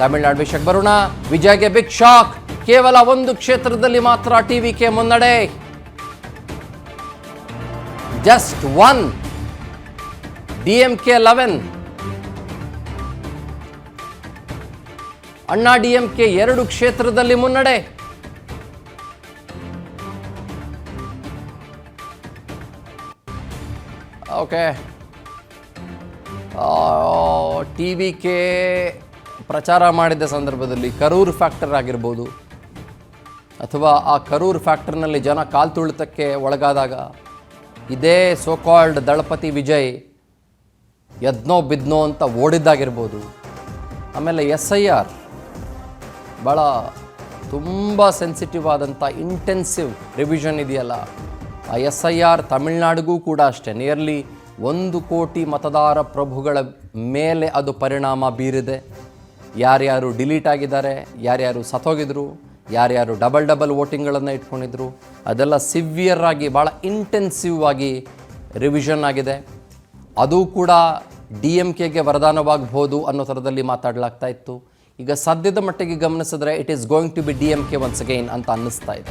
ತಮಿಳುನಾಡು ವಿಷಯಕ್ಕೆ ಬರೋಣ. ವಿಜಯ್ಗೆ big shock. ಕೇವಲ ಒಂದು ಕ್ಷೇತ್ರದಲ್ಲಿ ಮಾತ್ರ ಟಿವಿಕೆ ಮುನ್ನಡೆ. ಜಸ್ಟ್ 1. ಡಿಎಂಕೆ 11. ಅಣ್ಣಾ ಡಿಎಂಕೆ 2 ಕ್ಷೇತ್ರದಲ್ಲಿ ಮುನ್ನಡೆ. ಓಕೆ, ಟಿವಿಕೆ ಪ್ರಚಾರ ಮಾಡಿದ ಸಂದರ್ಭದಲ್ಲಿ ಕರೂರ್ ಫ್ಯಾಕ್ಟರ್ ಆಗಿರ್ಬೋದು, ಅಥವಾ ಆ ಕರೂರ್ ಫ್ಯಾಕ್ಟರ್ನಲ್ಲಿ ಜನ ಕಾಲು ತುಳಿತಕ್ಕೆ ಒಳಗಾದಾಗ ಇದೇ ಸೋಕಾಲ್ಡ್ ದಳಪತಿ ವಿಜಯ್ ಎದ್ನೋ ಬಿದ್ನೋ ಅಂತ ಓಡಿದ್ದಾಗಿರ್ಬೋದು. ಆಮೇಲೆ SIR ಭಾಳ ತುಂಬ ಸೆನ್ಸಿಟಿವ್ ಆದಂಥ ಇಂಟೆನ್ಸಿವ್ ರಿವಿಷನ್ ಇದೆಯಲ್ಲ, ಆ SIR ತಮಿಳ್ನಾಡಿಗೂ ಕೂಡ ಅಷ್ಟೇ ನಿಯರ್ಲಿ 1 ಕೋಟಿ ಮತದಾರ ಪ್ರಭುಗಳ ಮೇಲೆ ಅದು ಪರಿಣಾಮ ಬೀರಿದೆ. ಯಾರ್ಯಾರು ಡಿಲೀಟ್ ಆಗಿದ್ದಾರೆ, ಯಾರ್ಯಾರು ಸತ್ತೋಗಿದ್ರು, ಯಾರ್ಯಾರು ಡಬಲ್ ವೋಟಿಂಗ್ಗಳನ್ನು ಇಟ್ಕೊಂಡಿದ್ರು, ಅದೆಲ್ಲ ಸಿವಿಯರ್ ಆಗಿ ಭಾಳ ಇಂಟೆನ್ಸಿವ್ ಆಗಿ ರಿವಿಷನ್ ಆಗಿದೆ. ಅದು ಕೂಡ DMKಗೆ ವರದಾನವಾಗಬಹುದು ಅನ್ನೋ ಥರದಲ್ಲಿ ಮಾತಾಡಲಾಗ್ತಾ ಇತ್ತು. ಈಗ ಸದ್ಯದ ಮಟ್ಟಿಗೆ ಗಮನಿಸಿದ್ರೆ it is going to be DMK once again ಅಂತ ಅನ್ನಿಸ್ತಾ ಇದೆ.